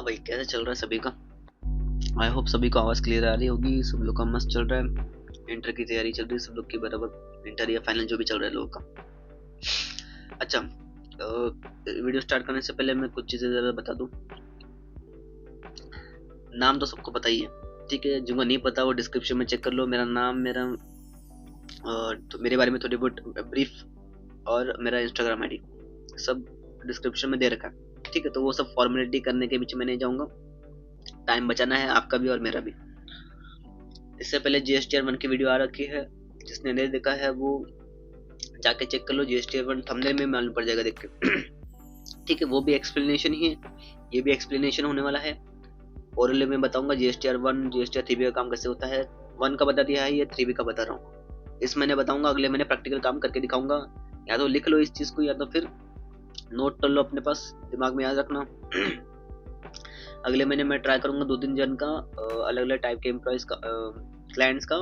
हाँ भाई, कैसे चल रहा है सभी का? आई होप सभी को आवाज़ क्लियर आ रही होगी। सब लोग का मस्त चल रहा है। इंटर की तैयारी चल रही है सब लोग की बराबर। इंटर या फाइनल जो भी चल रहा है लोगों का। अच्छा, वीडियो स्टार्ट करने से पहले मैं कुछ चीज़ें ज़रा बता दूं। नाम तो सबको पता ही है, ठीक है। जिनको नहीं पता वो डिस्क्रिप्शन में चेक कर लो। मेरा नाम, तो मेरे बारे में थोड़ी बहुत ब्रीफ और मेरा इंस्टाग्राम आईडी सब डिस्क्रिप्शन में दे रखा है, ठीक है। तो वो सब फॉर्मेलिटी करने के बीच में नहीं जाऊंगा। टाइम बचाना है आपका भी और मेरा भी। इससे पहले जीएसटीआर 1 की वीडियो आ रखी है, जिसने नहीं देखा है वो जाके चेक कर लो। जीएसटीआर 1 थंबनेल में मालूम पड़ जाएगा देख के। ठीक है, वो भी एक्सप्लेनेशन ही है, ये भी एक्सप्लेनेशन होने वाला है। ओरली में बताऊंगा जीएसटीआर 1 जीएसटीआर 3 का काम कैसे होता है। 1 का बता दिया है, ये 3 का बता रहा हूँ। इस महीने बताऊंगा, अगले महीने प्रैक्टिकल काम करके दिखाऊंगा। या तो लिख लो इस चीज को, या तो फिर नोट कर लो अपने पास, दिमाग में याद रखना। अगले महीने मैं ट्राई करूंगा 2-3 जन का अलग अलग टाइप के एम्प्लॉयज का, क्लाइंट्स का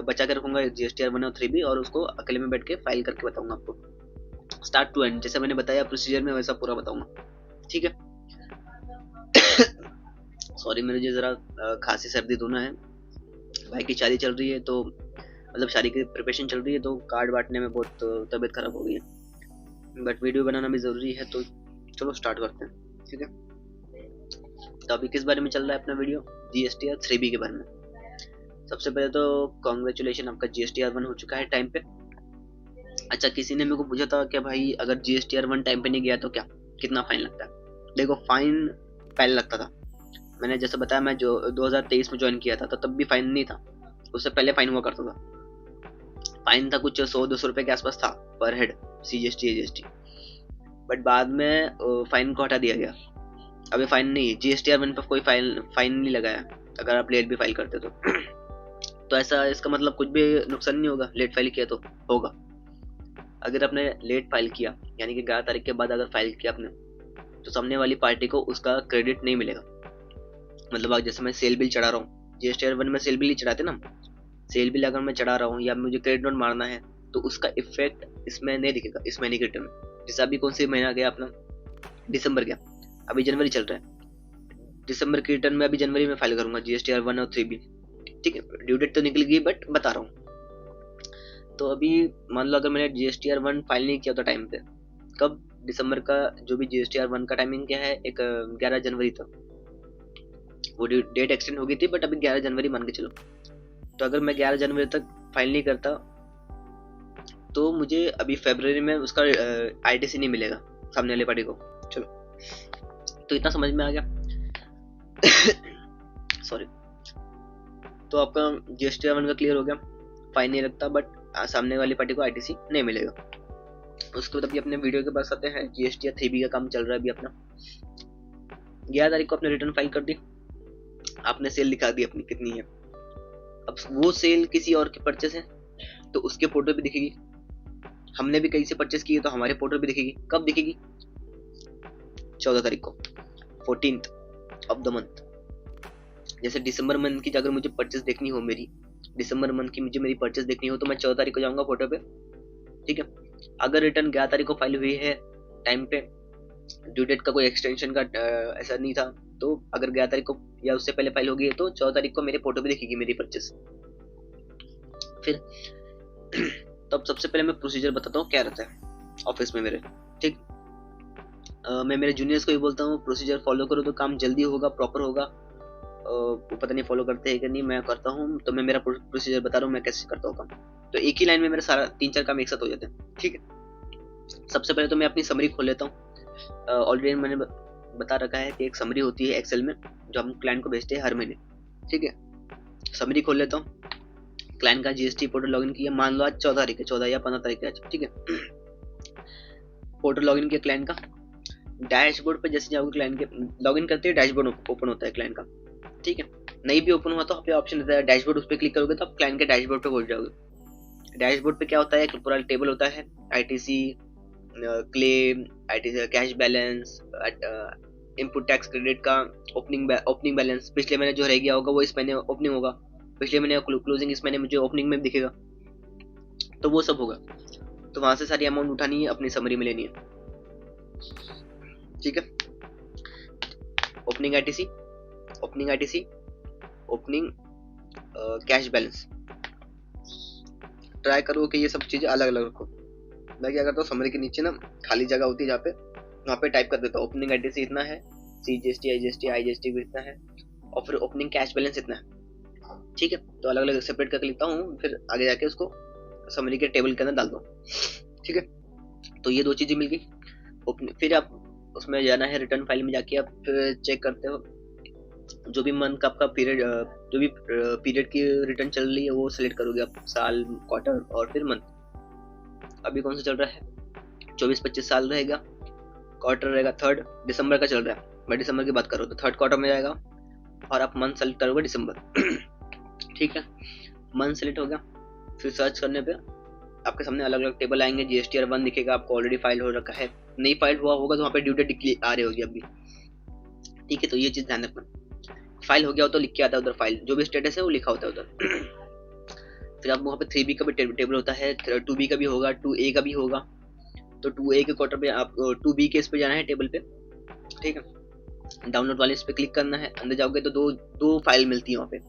बचा के रखूंगा जीएसटीआर 1 और 3 और उसको अकेले में बैठ के फाइल करके बताऊंगा आपको, स्टार्ट टू एंड। जैसे मैंने बताया प्रोसीजर में, वैसा पूरा बताऊंगा, ठीक है। सॉरी, मेरे जो जरा खांसी सर्दी दोनों है। भाई की शादी चल रही है, तो मतलब शादी की प्रिपरेशन चल रही है, तो कार्ड बांटने में बहुत तबीयत खराब हो गई है। बट वीडियो बनाना भी जरूरी है, तो चलो स्टार्ट करते हैं, ठीक है। तो अभी किस बारे में चल रहा है अपना वीडियो? जीएसटीआर 3 के बारे में। सबसे पहले तो कॉन्ग्रेचुलेशन, आपका जीएसटीआर 1 हो चुका है टाइम पे। अच्छा, किसी ने मेरे को पूछा था कि भाई अगर जीएसटीआर 1 टाइम पे नहीं गया तो क्या, कितना फाइन लगता है? देखो, फाइन पहले लगता था। मैंने जैसे बताया, मैं जो 2023 में ज्वाइन किया था तो तब भी फाइन नहीं था। उससे पहले फाइन हुआ करता था। फाइन था कुछ 100-200 रुपए के आसपास था पर हेड, सीजीएसटी एजीएसटी। बट बाद में फाइन को हटा दिया गया। अभी फाइन नहीं है जीएसटीआर 1 पर, कोई फाइन नहीं लगाया अगर आप लेट भी फाइल करते तो ऐसा इसका मतलब कुछ भी नुकसान नहीं होगा। लेट फाइल किया तो होगा। अगर आपने लेट फाइल किया, यानी कि 11 तारीख के बाद अगर फाइल किया आपने, तो सामने वाली पार्टी को उसका क्रेडिट नहीं मिलेगा। मतलब जैसे मैं सेल बिल चढ़ा रहा हूँ, जीएसटीआर 1 में सेल बिल ही चढ़ाते ना। सेल बिल अगर मैं चढ़ा रहा हूँ या मुझे क्रेडिट नोट मारना है, तो उसका इफेक्ट इसमें नहीं दिखेगा, इस महीने के रिटर्न में। जैसे अभी कौन सी महीना गया अपना? दिसंबर गया, अभी जनवरी चल रहा है। दिसंबर की रिटर्न में अभी जनवरी में फाइल करूंगा जीएसटीआर 1 और 3 भी, ठीक है। ड्यू डेट तो निकल गई, बट बता रहा हूँ। तो अभी मान लो अगर मैंने जीएसटीआर 1 फाइल नहीं किया था टाइम पे, कब? दिसंबर का जो भी जीएसटीआर 1 का टाइमिंग क्या है, एक 11 जनवरी तक। वो डेट एक्सटेंड हो गई थी, बट अभी 11 जनवरी मान के चलो। तो अगर मैं 11 जनवरी तक फाइल नहीं करता, तो मुझे अभी फरवरी में उसका आईटीसी नहीं मिलेगा सामने वाले पार्टी को। चलो, तो इतना समझ में आ गया। सॉरी। तो आपका जीएसटीआर 1 का क्लियर हो गया, फाइन नहीं लगता, बट सामने वाली पार्टी को आईटीसी नहीं मिलेगा। उसके बाद अभी अपने वीडियो के पास आते हैं। जीएसटीआर 3 का काम चल रहा है अभी अपना। 11 तारीख को अपने रिटर्न फाइल कर दी, आपने सेल दिखा दी अपनी कितनी है। अब वो सेल किसी और की परचेस है, तो उसके फोटो भी दिखेगी। हमने भी कहीं से परचेस की है, तो हमारे फोटो भी दिखेगी। कब दिखेगी? 14 तारीख को, 14th ऑफ द मंथ। जैसे दिसंबर मंथ की अगर मुझे परचेस देखनी हो, दिसंबर मंथ की मुझे मेरी परचेस देखनी हो, तो मैं 14 तारीख को जाऊंगा फोटो पे, ठीक है। अगर रिटर्न 11 तारीख को फाइल हुई है टाइम पे, ड्यू डेट का कोई एक्सटेंशन का ऐसा नहीं था, तो अगर 11 तारीख को या उससे पहले फाइल होगी, तो 14 तारीख को मेरे फोटो भी दिखेगी, मेरी परचेस। फिर तो अब सबसे पहले मैं प्रोसीजर बताता हूँ क्या रहता है ऑफिस में मेरे, ठीक। मैं मेरे जूनियर्स को भी बोलता हूँ प्रोसीजर फॉलो करो तो काम जल्दी होगा, प्रॉपर होगा। वो पता नहीं फॉलो करते हैं कि नहीं, मैं करता हूँ। तो मैं मेरा प्रोसीजर बता रहा हूँ मैं कैसे करता हूँ काम। तो एक ही लाइन में मेरे सारा 3-4 काम एक साथ हो जाते हैं, ठीक है। सबसे पहले तो मैं अपनी समरी खोल लेता हूँ। ऑलरेडी मैंने बता रखा है कि एक समरी होती है एक्सेल में, जो हम क्लाइंट को भेजते हैं हर महीने, ठीक है। समरी खोल लेता हूँ। क्लाइंट का जीएसटी पोर्टल लॉगिन किया, मान लो आज 14 तारीख है, 14 या 15 तारीख है आज, ठीक है। पोर्टल लॉगिन किया क्लाइंट का। डैशबोर्ड पे जैसे जाओगे, क्लाइंट के लॉगिन करते ही डैशबोर्ड ओपन होता है क्लाइंट का, ठीक है। नहीं भी ओपन हुआ तो यहाँ पे ऑप्शन रहता है डैशबोर्ड, उस पर क्लिक करोगे तो आप क्लाइंट के डैशबोर्ड पे पहुंच जाओगे। डैशबोर्ड पे क्या होता है, पूरा टेबल होता है, ITC, claim, ITC cash balance, input tax credit का ओपनिंग बैलेंस। पिछले महीने जो रह गया होगा वो इस महीने ओपनिंग होगा, पिछले महीने क्लोजिंग इस महीने मुझे ओपनिंग में दिखेगा, तो वो सब होगा। तो वहां से सारी अमाउंट उठानी है, अपनी समरी में लेनी है, ठीक है। Opening ITC, opening ITC, opening cash balance. Try करो कि ये सब चीजें अलग अलग रखो। मैं क्या करता हूँ, समरी के नीचे ना खाली जगह होती है जहाँ पे, वहाँ पे टाइप कर देता हूँ ओपनिंग आईटीसी इतना है, सीजीएसटी आईजीएसटी आईजीएसटी भी इतना है, और फिर ओपनिंग कैश बैलेंस इतना है। ठीक है, तो अलग अलग सेपरेट करके लिखता हूँ, फिर आगे जाके उसको समरी के टेबल के अंदर डाल दो। ठीक है, तो ये दो चीजें मिल गई। फिर आप उसमें जाना है, रिटर्न फाइल में जाके आप फिर चेक करते हो जो भी मंथ का आपका पीरियड, जो भी पीरियड की रिटर्न चल रही है वो सिलेक्ट करोगे आप, साल, क्वार्टर और फिर मंथ। अभी कौन सा चल रहा है, 24-25 साल रहेगा, क्वार्टर रहेगा 3 दिसंबर का चल रहा है, मैं दिसंबर की बात करूँ तो 3rd क्वार्टर में जाएगा, और आप मंथ सेलेक्ट करोगे दिसंबर। ठीक है, मंथ सेलेक्ट हो गया, फिर सर्च करने पे आपके सामने अलग अलग टेबल आएंगे, जीएसटीआर 1 दिखेगा आपको, ऑलरेडी फाइल हो रखा है, नहीं फाइल हुआ होगा तो वहाँ पे ड्यू डेट आ रही होगी अभी। ठीक है, तो ये चीज ध्यान रखना, फाइल हो गया हो तो लिख के आता है उधर, फाइल जो भी स्टेटस है वो लिखा होता है उधर। फिर आप वहाँ पे 3B का भी टेबल होता है, 2B का भी होगा, 2A का भी होगा, तो 2A के क्वार्टर पे आप 2B के इस पे जाना है टेबल पे। ठीक है, डाउनलोड वाले इस पे क्लिक करना है, अंदर जाओगे तो दो फाइल मिलती है वहाँ पे,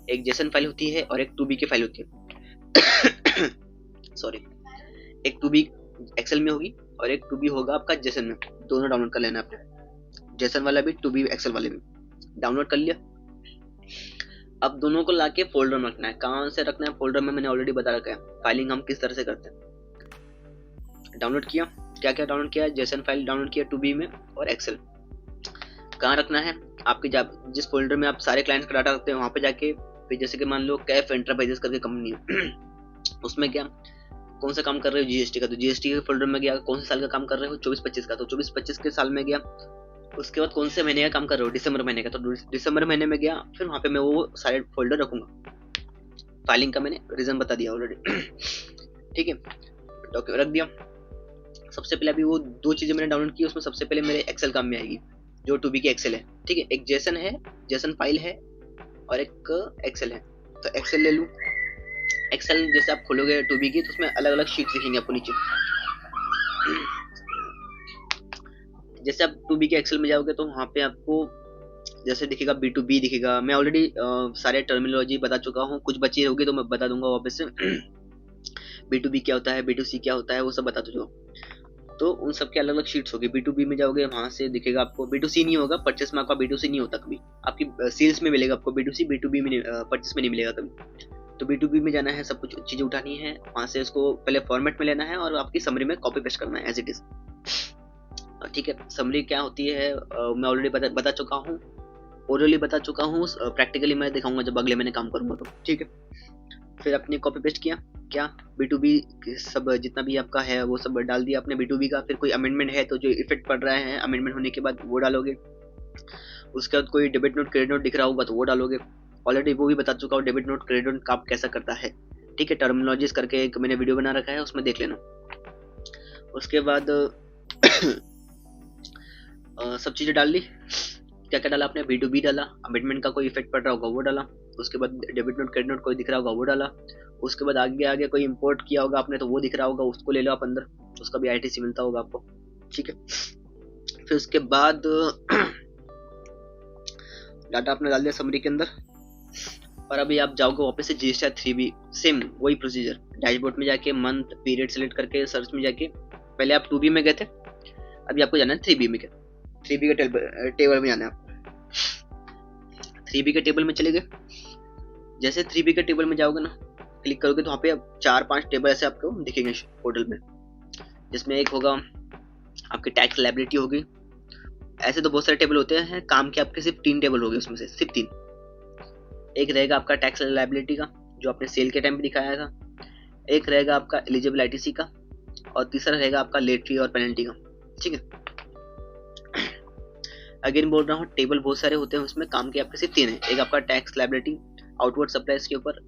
एक जेसन फाइल होती है और एक 2B की फाइल होती है। सॉरी, एक 2B एक्सेल में होगी और एक 2B होगा आपका जेसन में, दोनों डाउनलोड कर लेना आपने, जेसन वाला भी 2B एक्सेल वाले भी डाउनलोड कर लिया। अब दोनों को लाके फोल्डर में रखना है। कहाँ से रखना है फोल्डर में मैंने ऑलरेडी बता रखा है, फाइलिंग हम किस तरह से करते हैं। डाउनलोड किया, क्या क्या डाउनलोड किया, जेसन फाइल डाउनलोड किया 2B में और एक्सेल। कहाँ रखना है, आपके जिस फोल्डर में आप सारे क्लाइंट्स का डाटा रखते हैं वहाँ पे जाके, फिर जैसे कि मान लो कैफ एंटरप्राइजेस करके कंपनी है, उसमें क्या कौन सा काम कर रहे हो जीएसटी का, तो जीएसटी के फोल्डर में गया, कौन से साल का काम कर रहे हो 24-25 का, तो 24-25 के साल में गया। उसके बाद कौन से महीने का काम कर रहे हो, दिसंबर महीने का, तो दिसंबर महीने में गया, फिर वहाँ पे मैं वो सारे फोल्डर रखूंगा। फाइलिंग का मैंने रीजन बता दिया ऑलरेडी। ठीक है, डॉक्यूमेंट रख दिया। सबसे पहले अभी वो दो चीजें मैंने डाउनलोड की, उसमें सबसे पहले मेरे एक्सेल काम में आएगी, जो 2B की एक्सेल है। ठीक है, एक जेसन है, जेसन फाइल है, और एक एक्सेल है, तो एक्सेल ले लूँ। एक्सेल जैसे आप खोलोगे 2B की, तो उसमें अलग अलग शीट दिखेंगे आपको नीचे। जैसे आप 2B के एक्सेल में जाओगे तो वहाँ पे आपको जैसे दिखेगा B2B दिखेगा, मैं ऑलरेडी सारे टर्मिनोलॉजी बता चुका हूँ, कुछ बची होगी तो मैं बता दूंगा वापस से। B2B क्या होता है, B2C क्या होता है, वो सब बता चुका हूँ। तो उन सब के अलग अलग शीट्स होगी। B2B में जाओगे वहां से दिखेगा आपको, B2C नहीं होगा, परचेस में आपका B2C नहीं होता कभी, आपकी सेल्स में मिलेगा आपको B2C, B2B में परचेस में नहीं मिलेगा कभी। तो B2B में जाना है, सब कुछ चीजें उठानी है वहां से, उसको पहले फॉर्मेट में लेना है और आपकी समरी में कॉपी पेस्ट करना है एज इट इज। ठीक है, समरी क्या होती है मैं ऑलरेडी बता चुका हूँ, ओरली बता चुका हूँ, प्रैक्टिकली मैं दिखाऊंगा जब अगले महीने काम करूंगा तो। ठीक है, फिर अपने कॉपी पेस्ट किया, क्या B2B सब जितना भी आपका है वो सब डाल दिया आपने B2B का। फिर कोई अमेंडमेंट है तो जो इफेक्ट पड़ रहा है अमेंडमेंट होने के बाद वो डालोगे। उसके बाद कोई डेबिट नोट क्रेडिट नोट दिख रहा होगा तो वो डालोगे, ऑलरेडी वो भी बता चुका हूँ डेबिट नोट क्रेडिट नोट काम कैसा करता है। ठीक है, टर्मिनोलॉजीज करके एक मैंने वीडियो बना रखा है, उसमें देख लेना। उसके बाद सब चीजें डाल ली, क्या क्या डाला आपने, B2B डाला, अमेंडमेंट का कोई इफेक्ट पड़ रहा होगा वो डाला, उसके बाद डेबिट नोट क्रेडिट नोट कोई दिख रहा होगा वो डाला, उसके बाद आगे आगे कोई इंपोर्ट किया होगा आपने तो वो दिख रहा होगा, उसको ले लो आप अंदर, उसका भी आईटीसी मिलता होगा आपको। ठीक है, फिर उसके बाद डाटा आपने डाल दिया समरी के अंदर, और अभी आप जाओगे वापस से जीएसटीआर 3B, सेम वही प्रोसीजर, डैशबोर्ड में जाके मंथ पीरियड सेलेक्ट करके सर्च में जाके, पहले आप 2B में गए थे, अभी आपको जाना है 3B में, 3B के टेबल में जाना है आपको। 3B के टेबल में चले गए, जैसे 3B के टेबल में जाओगे ना, क्लिक करोगे तो वहाँ पे 4-5 टेबल ऐसे आपको दिखेंगे पोर्टल में, जिसमें एक होगा आपकी टैक्स लायबिलिटी होगी। ऐसे तो बहुत सारे टेबल होते हैं, काम के आपके सिर्फ 3 टेबल होंगे, उसमें से सिर्फ 3। एक रहेगा आपका टैक्स लायबिलिटी का जो आपने सेल के टाइम पे दिखाया था, एक रहेगा आपका एलिजिबल आईटीसी का, और तीसरा रहेगा आपका लेट फी और पेनल्टी का। ठीक है, अगेन बोल रहा हूँ टेबल बहुत सारे होते हैं, उसमें काम के आपके सिर्फ 3 है। एक आपका टैक्स लायबिलिटी आउटवर्ड सप्लाईज के ऊपर,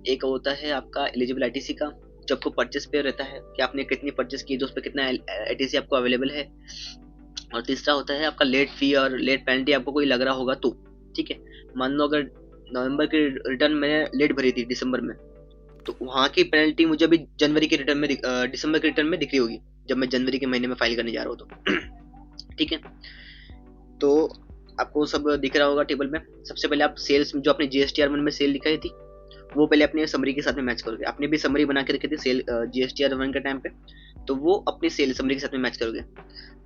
एक होता है आपका एलिजिबल आईटीसी का जो आपको परचेस पे रहता है कि आपने कितनी परचेस की तो उस पर कितना आईटीसी आपको अवेलेबल है, और तीसरा होता है आपका लेट फी और लेट पेनल्टी आपको कोई लग रहा होगा तो। ठीक है, मान लो अगर नवंबर की रिटर्न मैंने लेट भरी थी दिसंबर में, तो वहाँ की पेनल्टी मुझे अभी जनवरी के रिटर्न में दिसंबर के रिटर्न में दिख रही होगी जब मैं जनवरी के महीने में फाइल करने जा रहा हूँ तो। ठीक है, तो आपको सब दिख रहा होगा टेबल में। सबसे पहले आप सेल्स जो अपने GSTR1 में सेल दिखाई थी वो पहले अपने समरी के साथ में मैच करोगे। आपने भी समरी बना के रखी थी सेल GSTR1 के टाइम पे, तो वो अपनी सेल समरी के साथ में मैच करोगे।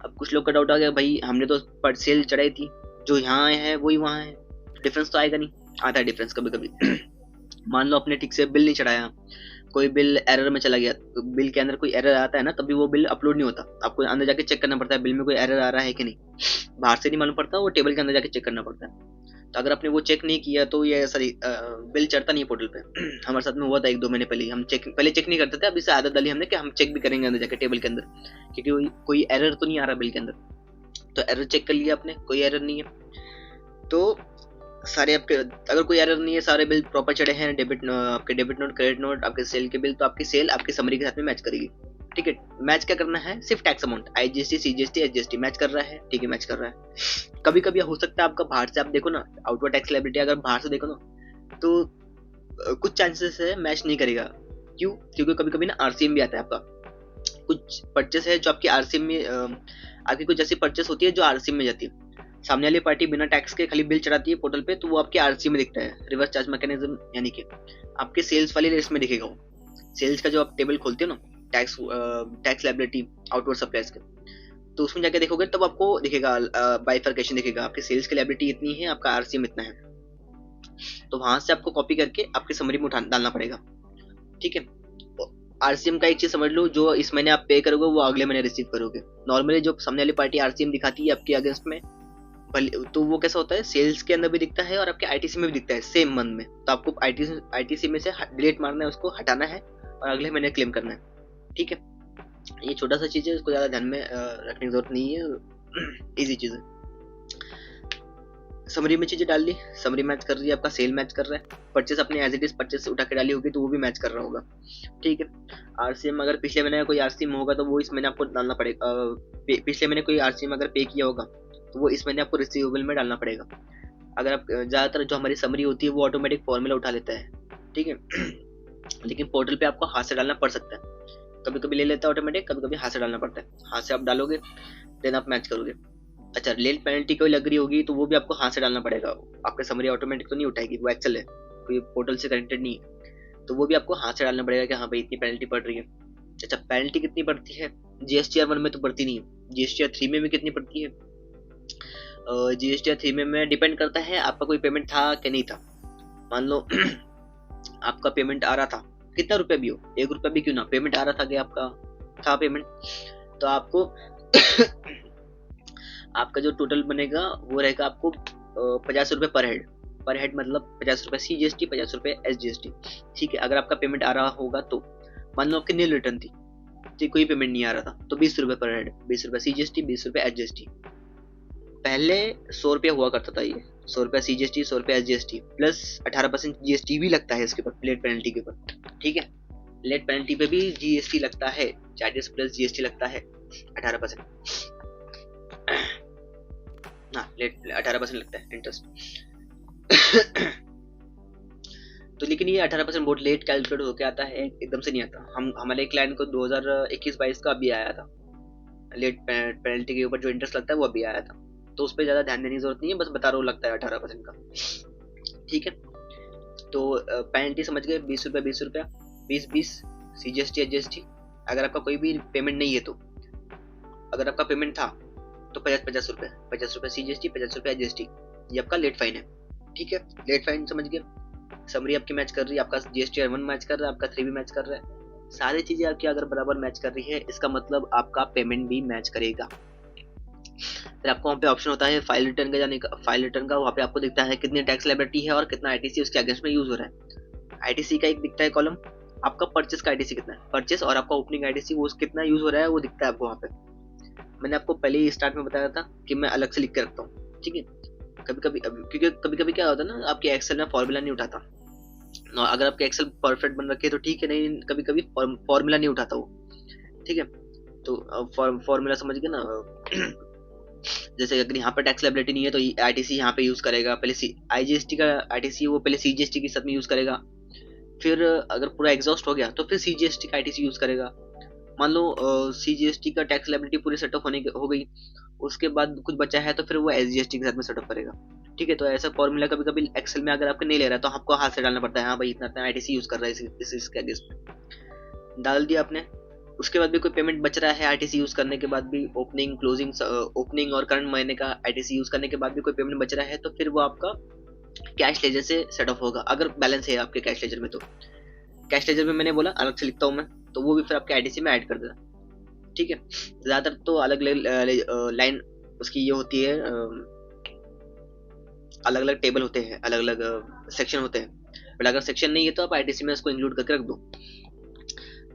अब कुछ लोग का डाउट आ गया, भाई हमने तो पर सेल चढ़ाई थी, जो यहाँ है वही वहाँ है, डिफरेंस तो आएगा नहीं। आता है डिफरेंस कभी कभी। मान लो आपने ठीक से बिल नहीं चढ़ाया, कोई बिल एरर में चला गया, तो बिल के अंदर कोई एरर आता है ना, तभी वो बिल अपलोड नहीं होता। आपको अंदर जाके चेक करना पड़ता है बिल में कोई एरर आ रहा है कि नहीं, बाहर से नहीं मालूम पड़ता, वो टेबल के अंदर जाके चेक करना पड़ता है। तो अगर आपने वो चेक नहीं किया तो ये सॉरी बिल चढ़ता नहीं है पोर्टल पे। हमारे साथ में हुआ था 1-2 महीने पहले, हम पहले चेक नहीं करते थे, अब इससे आदत डाली हमने कि हम चेक भी करेंगे अंदर जाके टेबल के अंदर, क्योंकि कोई एरर तो नहीं आ रहा बिल के अंदर। तो एरर चेक कर लिया आपने, कोई एरर नहीं है, तो सारे आपके, अगर कोई एरर नहीं है, सारे बिल प्रॉपर चढ़े हैं, आपके डेबिट नोट, क्रेडिट नोट, आपके सेल के बिल, तो आपकी सेल आपकी समरी के साथ में मैच करेगी। ठीक है, मैच क्या करना है, सिर्फ tax amount, IGST, CGST, HGST match कर रहा है, ठीक है मैच कर रहा है। कभी कभी हो सकता है आपका बाहर से, आप देखो ना आउटवर्ड टैक्स लायबिलिटी अगर बाहर से देखो ना, तो कुछ चांसेस है मैच नहीं करेगा। क्यों? क्योंकि कभी कभी ना RCM भी आता है आपका, कुछ परचेस है जो आपकी RCM में आपकी कुछ ऐसी परचेस होती है जो RCM में जाती है, सामने वाली पार्टी बिना टैक्स के खाली बिल चढ़ाती है पोर्टल पे, तो वो आपके RCM में दिखता है, रिवर्स चार्ज मैकेनिज्म, यानी कि आपके सेल्स वाली लिस्ट में दिखेगा। वो सेल्स का जो आप टेबल खोलते हो ना, टैक्स लायबिलिटी आउटवर्ड सप्लायर्स के, तो उसमें जाके देखोगे तब आपको दिखेगा बाइफर्केशन दिखेगा, आपकी सेल्स की लायबिलिटी इतनी है, आपका RCM इतना है, तो वहां से आपको कॉपी करके आपकी समरी में डालना पड़ेगा। ठीक है, RCM का एक चीज समझ लो, जो इस महीने आप पे करोगे वो अगले महीने रिसीव करोगे। नॉर्मली जो सामने वाली पार्टी RCM दिखाती है आपके अगेंस्ट में, तो वो कैसा होता है, सेल्स के अंदर भी दिखता है और आपके ITC में भी दिखता है सेम मंथ में, तो आपको ITC में से डिलीट मारना है, उसको हटाना है और अगले महीने क्लेम करना है। ठीक है, ये छोटा सा चीज है, इसको ज्यादा ध्यान में रखने की जरूरत नहीं है, इजी चीज है। समरी में चीजें डाल दी, समरी मैच कर रही है, आपका सेल मैच कर रहा है, परचेस अपने एज इट इज परचेस उठा के डाली होगी तो वो भी मैच कर रहा होगा। ठीक है, RCM अगर पिछले महीने कोई RCM होगा तो वो इस महीने आपको डालना पड़ेगा, पिछले महीने कोई RCM अगर पे किया होगा तो वो इस महीने आपको रिसीवेबल में डालना पड़ेगा। अगर आप ज्यादातर जो हमारी समरी होती है वो ऑटोमेटिक फॉर्मूला उठा लेता है, ठीक है, लेकिन पोर्टल पे आपको हाथ से डालना पड़ सकता है, कभी कभी ले लेता है ऑटोमेटिक, कभी कभी हाथ से डालना पड़ता है, हाथ से आप डालोगे देन आप मैच करोगे। अच्छा, लेट पेनल्टी कोई लग रही होगी तो वो भी आपको हाथ से डालना पड़ेगा, आपके समरी ऑटोमेटिक तो नहीं उठाएगी, वो एक्सेल है, कोई पोर्टल से कनेक्टेड नहीं है, तो वो भी आपको हाथ से डालना पड़ेगा कि हाँ भाई इतनी पेनल्टी पड़ रही है। अच्छा, पेनल्टी कितनी पड़ती है, GSTR1 में तो पड़ती नहीं है, GSTR3 में भी कितनी पड़ती है, GSTR3 में डिपेंड करता है आपका कोई पेमेंट था कि नहीं था। मान लो आपका पेमेंट आ रहा था, कितना रुपया भी हो, 1 रुपया भी क्यों ना, पेमेंट आ रहा था कि आपका था पेमेंट, तो आपको आपका जो टोटल बनेगा वो रहेगा आपको 50 रुपये पर हेड मतलब 50 रुपये CGST, 50 रुपये SGST। ठीक है, अगर आपका पेमेंट आ रहा होगा तो मान लो आपकी नील रिटर्न थी, ठीक, कोई पेमेंट नहीं आ रहा था, तो 20 रुपये पर हेड, 20 रुपये CGST, 20 रुपये SGST। पहले 100 रुपया हुआ करता था, ये 100 रुपया CGST, 100 रुपया SGST प्लस 18% GST भी लगता है इसके ऊपर, लेट पेनल्टी के ऊपर। ठीक है, लेट पेनल्टी पे भी GST लगता है, चार्जेस प्लस GST लगता है 18%, हाँ लेट 18% लगता है इंटरेस्ट। तो लेकिन ये 18% बहुत लेट कैलकुलेट होके आता है, एकदम से नहीं आता। हम हमारे क्लाइंट को 2021-22 का अभी आया था, लेट पेनल्टी के ऊपर जो इंटरेस्ट लगता है वो अभी आया था, तो उस पर ज्यादा ध्यान देने की जरूरत नहीं है, बस बता रहा हूँ लगता है 18% का। ठीक है, तो पेनल्टी समझ गए, 20 रुपया 20 रुपया, 20 CGST HGST। अगर आपका कोई भी पेमेंट नहीं है तो, अगर आपका पेमेंट था तो 50 रुपये, 50 रुपये CGST, 50 रुपये HGST, ये आपका लेट फाइन है। ठीक है, लेट फाइन समझ गए, समरी आपकी मैच कर रही है, आपका GSTR1 मैच कर रहा है, आपका 3 भी मैच कर रहा है, सारी चीजें आपकी अगर बराबर मैच कर रही है, इसका मतलब आपका पेमेंट भी मैच करेगा। फिर आपको वहाँ पे ऑप्शन होता है फाइल रिटर्न का जाने का, फाइल रिटर्न का, वहाँ पे आपको दिखता है कितनी टैक्स लायबिलिटी है और कितना ITC उसके अगेंस्ट में यूज हो रहा है। ITC का एक दिखता है कॉलम, आपका परचेस का ITC कितना है, परचेस और आपका ओपनिंग ITC वो कितना यूज हो रहा है वो दिखता है आपको वहाँ पे। मैंने आपको पहले ही स्टार्ट में बताया था कि मैं अलग से लिख के रखता हूँ। ठीक है, कभी कभी क्योंकि कभी कभी क्या होता है ना, आपके एक्सेल में फॉर्मूला नहीं उठाता, अगर आपके एक्सेल परफेक्ट बन रखे तो ठीक है, नहीं कभी कभी फॉर्मूला नहीं उठाता वो। ठीक है, तो फॉर्मूला समझ गए ना, जैसे अगर यहाँ पे टैक्स लायबिलिटी नहीं है तो ITC यहाँ पे यूज करेगा, पहले IGST का ITC वो पहले CGST के साथ में यूज करेगा, फिर अगर पूरा एग्जॉस्ट हो गया तो फिर CGST का ITC यूज करेगा। मान लो CGST का टैक्स लायबिलिटी पूरी सेटअप हो गई, उसके बाद कुछ बचा है तो फिर वो SGST के साथ में सेटअप करेगा। ठीक है, तो ऐसा फॉर्मूला कभी कभी एक्सेल में अगर आपको नहीं ले रहा है तो आपको हाथ से डालना पड़ता है, हाँ भाई इतना इतना ITC यूज कर रहा है इसके अगेंस्ट में, डाल दिया आपने। उसके बाद भी कोई पेमेंट बच रहा है ITC यूज करने के बाद भी, ओपनिंग क्लोजिंग ओपनिंग और करंट महीने का ITC यूज करने के बाद भी कोई पेमेंट बच रहा है तो फिर वो आपका कैश लेजर से सेटअप होगा, अगर बैलेंस है आपके कैश लेजर में। तो कैश लेजर में मैंने बोला अलग से लिखता हूँ मैं, तो वो भी फिर आपके ITC में ऐड कर देना। ठीक है, ज्यादातर तो अलग लाइन उसकी ये होती है, अलग अलग टेबल होते हैं, अलग अलग सेक्शन होते हैं, बट अगर सेक्शन नहीं है तो आप ITC में उसको इंक्लूड करके रख दो।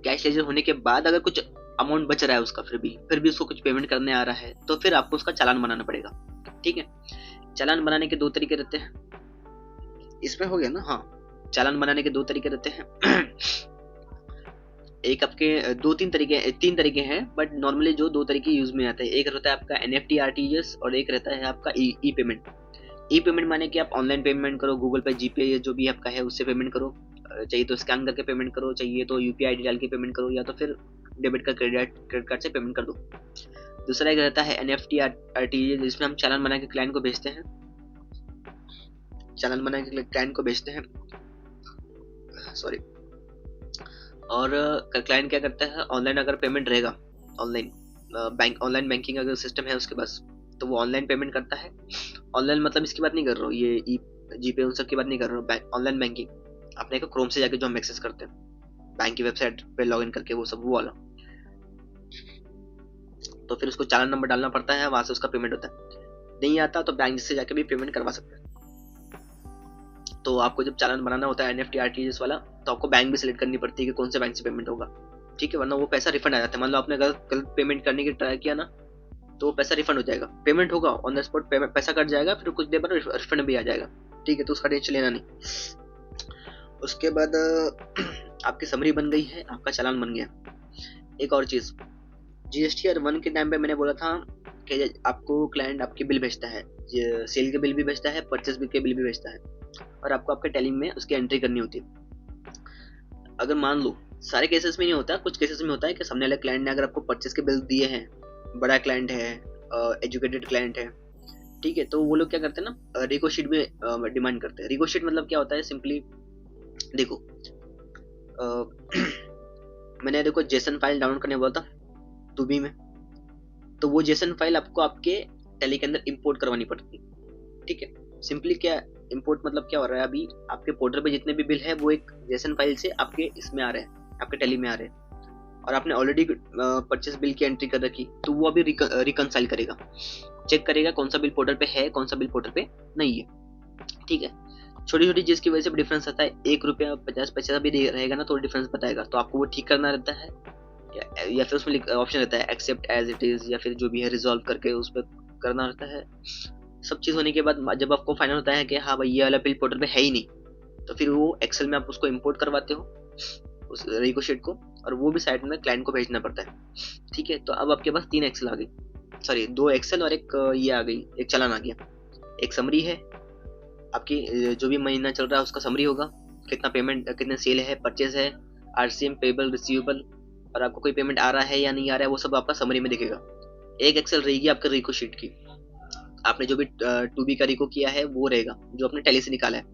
कैश लेजर होने के बाद अगर कुछ अमाउंट बच रहा है उसका, फिर भी उसको कुछ पेमेंट करने आ रहा है तो फिर आपको उसका चालान बनाना पड़ेगा। ठीक है, चालान बनाने के 2 तरीके रहते हैं, इसमें हो गया ना। हाँ, चालान बनाने के 2 तरीके रहते हैं एक आपके 3 तरीके हैं, बट नॉर्मली जो 2 तरीके यूज में आते हैं, एक रहता है आपका NEFT RTGS और एक रहता है आपका ई पेमेंट। ई पेमेंट माने कि आप ऑनलाइन पेमेंट करो, गूगल पे, जीपे जो भी आपका है उससे पेमेंट करो, चाहिए तो स्कैन करके पेमेंट करो, चाहिए तो UPI ID डाल के पेमेंट करो, या तो फिर डेबिट का क्रेडिट कार्ड से पेमेंट कर दो। दूसरा एक रहता है NEFT RTGS, जिसमें हम चालान बना के क्लाइंट को भेजते हैं, सॉरी। और क्लाइंट क्या करता है, ऑनलाइन अगर पेमेंट रहेगा, ऑनलाइन बैंकिंग अगर सिस्टम है उसके पास, तो वो ऑनलाइन पेमेंट करता है। ऑनलाइन मतलब इसकी बात नहीं कर रहा हूँ, ये जीपे उन सब की बात नहीं कर रहा हूँ, ऑनलाइन बैंकिंग अपने को क्रोम से जाके जो हम एक्सेस करते हैं बैंक की वेबसाइट पे लॉगिन करके, वो सब वो वाला। तो फिर उसको चालान नंबर डालना पड़ता है, वहां से उसका पेमेंट होता है। नहीं आता तो बैंक से जाके भी पेमेंट करवा सकते हैं। तो आपको जब चालान बनाना होता है NEFT RTGS वाला, तो आपको बैंक भी सिलेक्ट करनी पड़ती है कि कौन से बैंक से पेमेंट होगा। ठीक है, वरना वो पैसा रिफंड आ जाता है। मान लो आपने गलत पेमेंट करने की ट्राई किया ना, तो वो पैसा रिफंड हो जाएगा, पेमेंट होगा ऑन द स्पॉट, पैसा कट जाएगा, फिर कुछ देर बाद रिफंड भी आ जाएगा। ठीक है, तो उसका टेंशन लेना नहीं। उसके बाद आपकी समरी बन गई है, आपका चालान बन गया। एक और चीज, GSTR 1 के टाइम पे मैंने बोला था कि आपको क्लाइंट आपके बिल भेजता है, सेल के बिल भी भेजता है, परचेस बिल के बिल भी भेजता है, और आपको आपके टैली में उसकी एंट्री करनी होती है। अगर मान लो, सारे केसेस में नहीं होता, कुछ केसेस में होता है कि सामने वाले क्लाइंट ने अगर आपको परचेस के बिल दिए हैं, बड़ा क्लाइंट है, एजुकेटेड क्लाइंट है, ठीक है, तो वो लोग क्या करते हैं ना, रिको शीट में डिमांड करते हैं। रिको शीट मतलब क्या होता है, सिंपली देखो, मैंने देखो जेसन फाइल डाउनलोड करने बोला था टूबी में, तो वो जेसन फाइल आपको आपके टैली के अंदर इंपोर्ट करवानी पड़ती है। ठीक है, सिंपली क्या इंपोर्ट मतलब क्या हो रहा है, अभी आपके पोर्टल पे जितने भी बिल है वो एक जेसन फाइल से आपके इसमें आ रहे हैं, आपके टैली में आ रहे हैं, और आपने ऑलरेडी परचेस बिल की एंट्री कर रखी, तो वो अभी रिकंसाइल करेगा, चेक करेगा कौन सा बिल पोर्टल पे है, कौन सा बिल पोर्टल पे नहीं है। ठीक है, छोटी छोटी चीज की वजह से भी डिफरेंस आता है, 1 रुपया 50 पैसा भी रहेगा ना तो डिफरेंस बताएगा, तो आपको वो ठीक करना रहता है, या फिर उसमें ऑप्शन रहता है एक्सेप्ट एज इट इज, या फिर जो भी है रिजॉल्व करके उस पर करना रहता है। सब चीज होने के बाद जब आपको फाइनल होता है कि हाँ भाई ये वाला बिल पोर्टल पे है ही नहीं, तो फिर वो एक्सेल में आप उसको इंपोर्ट करवाते हो उस रिको शीट को, और वो भी साइड में क्लाइंट को भेजना पड़ता है। ठीक है, तो अब आपके पास 3 एक्सेल आ गई, सॉरी 2 एक्सेल और एक ये आ गई, एक चालान आ गया। एक समरी है आपकी, जो भी महीना चल रहा है उसका समरी होगा, कितना पेमेंट, कितने सेल है, परचेज है, RCM, पेबल, रिसीवेबल, और आपको कोई पेमेंट आ रहा है या नहीं आ रहा है, वो सब आपका समरी में दिखेगा। एक एक्सेल रहेगी आपका रिको शीट की, आपने जो भी टूबी का रिको किया है वो रहेगा, जो आपने टैली से निकाला है।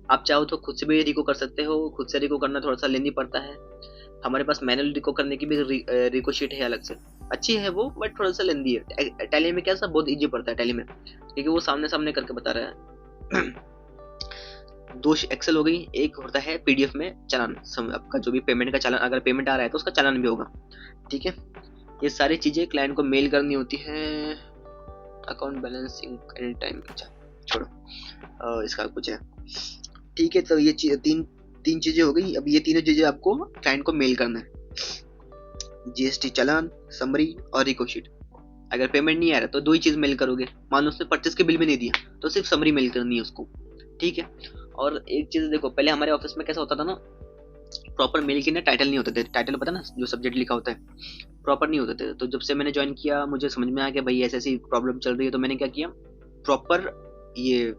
आप चाहो तो खुद से भी रिको कर सकते हो, खुद से रिको करना थोड़ा सा लेंदी पड़ता है, हमारे पास मैनुअल रिको करने की भी रिको शीट है अलग से, अच्छी है वो, बट थोड़ा सा लेंदी है। टैली में क्या सा बहुत इजी पड़ता है टैली में, क्योंकि वो सामने सामने करके बता रहा है। 2 एक्सेल हो गई, एक होता है PDF में चालान, आपका जो भी पेमेंट का चालान, अगर पेमेंट आ रहा है तो उसका चालान भी होगा। ठीक है, ये सारी चीजें क्लाइंट को मेल करनी होती है। अकाउंट बैलेंसिंग एनी टाइम, अच्छा छोड़ो, इसका कुछ है। ठीक है, तो ये तीन चीजें हो गई। अब ये तीनों चीजें आपको क्लाइंट को मेल करना है, GST चालान, समरी और रिको शीट। अगर पेमेंट नहीं आ रहा तो 2 ही चीज मेल करोगे, मान लो उसने परचेस के बिल भी नहीं दिया तो सिर्फ समरी मेल करनी है उसको। ठीक है, और एक चीज देखो, पहले हमारे ऑफिस में कैसा होता था ना, प्रॉपर मेल के ना टाइटल नहीं होते थे, टाइटल पता ना जो सब्जेक्ट लिखा होता है प्रॉपर नहीं होते थे। तो जब से मैंने ज्वाइन किया मुझे समझ में आया कि भाई ऐसी प्रॉब्लम चल रही है, तो मैंने क्या किया, प्रॉपर ये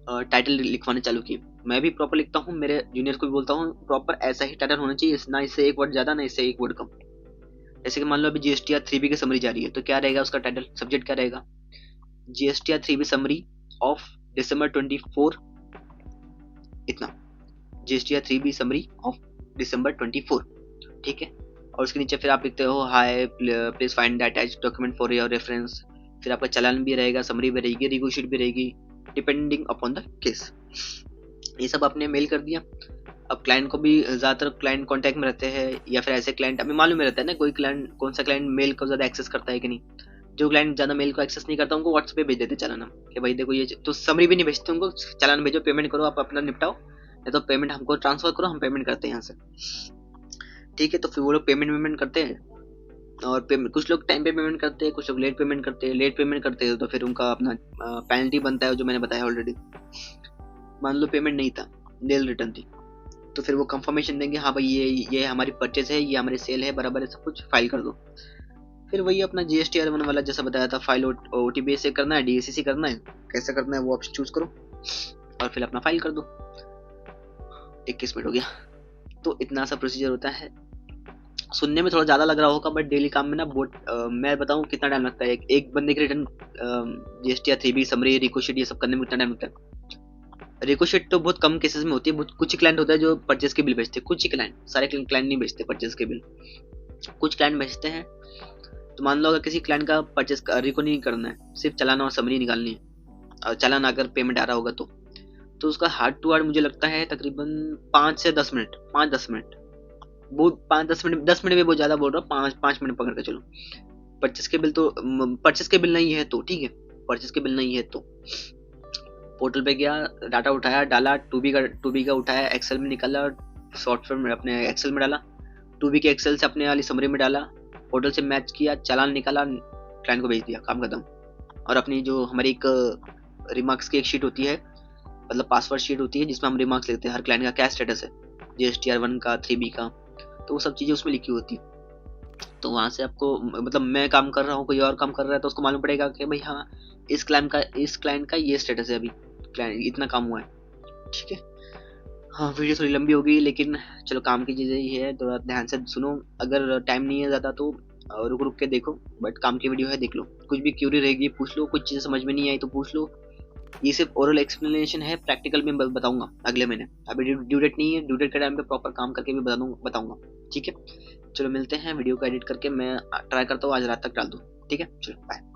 टाइटल लिखवाने चालू किए। मैं भी प्रॉपर लिखता हूँ, मेरे जूनियर को भी बोलता हूँ प्रॉपर ऐसा ही टाइटल होना चाहिए, ना इससे एक वर्ड ज़्यादा ना इससे एक वर्ड कम। जैसे कि मान लो अभी GSTR 3B की समरी जा रही है, तो क्या रहेगा उसका टाइटल, सब्जेक्ट क्या रहेगा, GSTR 3B summary of December 24, इतना, GSTR 3B summary of December 24, ठीक है। और उसके नीचे फिर आप लिखते हो हाय please find the attached document for your reference. फिर आपका चालान भी रहेगा, समरी भी रहेगी, रिव्यू शीट भी रहेगी, डिपेंडिंग अपॉन द केस। ये सब आपने मेल कर दिया। अब क्लाइंट को भी ज़्यादातर क्लाइंट कांटेक्ट में रहते हैं, या फिर ऐसे क्लाइंट अभी मालूम ही रहता है ना कोई क्लाइंट, कौन सा क्लाइंट मेल को ज़्यादा एक्सेस करता है कि नहीं। जो क्लाइंट ज़्यादा मेल को एक्सेस नहीं करता उनको व्हाट्सएप पे भेज देते चालान हम, कि भाई देखो ये, तो समरी भी नहीं भेजते उनको, चालान भेजो, पेमेंट करो, आप अपना निपटाओ, या तो पेमेंट हमको ट्रांसफर करो, हम पेमेंट करते हैं यहाँ से, ठीक है। तो फिर वो लोग पेमेंट करते हैं, और कुछ लोग टाइम पे पेमेंट करते हैं, कुछ लोग लेट पेमेंट करते हैं। लेट पेमेंट करते हैं तो फिर उनका अपना पेनल्टी बनता है, जो मैंने बताया ऑलरेडी। मान लो पेमेंट नहीं था, नील रिटर्न थी, तो फिर वो कंफर्मेशन देंगे, हाँ भाई ये हमारी परचेज है, ये हमारी सेल है, बराबर है, सब कुछ फाइल कर दो। फिर वही अपना GSTR1 वाला जैसा बताया था, फाइल OTB से करना है, DACC करना है, कैसे करना है वो ऑप्शन चूज करो, और फिर अपना फाइल कर दो। 21 मिनट हो गया। तो इतना सा प्रोसीजर होता है। सुनने में थोड़ा ज़्यादा लग रहा होगा, बट डेली काम में ना बहुत मैं बताऊँ कितना टाइम लगता है, एक बंदे की रिटर्न GSTR 3B समरी, रिकोशीट, ये सब करने में कितना टाइम लगता है। रिकोशीट तो बहुत कम केसेस में होती है, कुछ ही क्लाइंट होता है जो परचेज के बिल भेजते हैं, कुछ ही क्लाइंट, सारे क्लाइंट नहीं भेजते परचेज के बिल, कुछ क्लाइंट भेजते हैं। तो मान लो अगर किसी क्लाइंट का परचेज रिको नहीं करना है, सिर्फ चालान और समरी निकालनी है, और चालान अगर पेमेंट आ रहा होगा तो उसका हार्ड टू हार्ड मुझे लगता है तकरीबन 5 से 10 मिनट, 5-10 मिनट, बहुत 5-10 मिनट, 10 मिनट भी बहुत ज़्यादा बोल रहा हूँ, 5 मिनट पकड़ के चलो। परचेज के बिल तो, परचेज के बिल नहीं है तो ठीक है, परचेज के बिल नहीं है तो पोर्टल पे गया, डाटा उठाया, डाला, 2B का उठाया, एक्सेल में निकाला, सॉफ्टवेयर में अपने एक्सेल में डाला, 2B के एक्सेल से अपने वाली समरी में डाला, पोर्टल से मैच किया, चालान निकाला, क्लाइंट को भेज दिया, काम खत्म। और अपनी जो हमारी एक रिमार्क्स की एक शीट होती है, मतलब पासवर्ड शीट होती है, जिसमें हम रिमार्क्स लिखते हैं हर क्लाइंट का क्या स्टेटस है, GSTR1 का, 3B का, तो वो सब चीज़ें उसमें लिखी होती है। तो वहाँ से आपको, मतलब मैं काम कर रहा हूँ, कोई और काम कर रहा है, तो उसको मालूम पड़ेगा कि भाई हाँ इस क्लाइंट का ये स्टेटस है, अभी क्लाइंट इतना काम हुआ है, ठीक है। हाँ, वीडियो थोड़ी लंबी हो गई, लेकिन चलो काम की चीज़ें ही है, थोड़ा ध्यान से सुनो। अगर टाइम नहीं है ज़्यादा तो रुक रुक के देखो, बट काम की वीडियो है, देख लो। कुछ भी क्यूरी रहेगी पूछ लो, कुछ चीज़ें समझ में नहीं आई तो पूछ लो। ये सिर्फ ओरल एक्सप्लेनेशन है, प्रैक्टिकल में बताऊंगा अगले महीने। अभी ड्यू डेट नहीं है, ड्यू डेट के टाइम पे प्रॉपर काम करके भी बताऊंगा, ठीक है। चलो मिलते हैं, वीडियो को एडिट करके मैं ट्राई करता हूँ आज रात तक डाल दूँ, ठीक है। चलो बाय।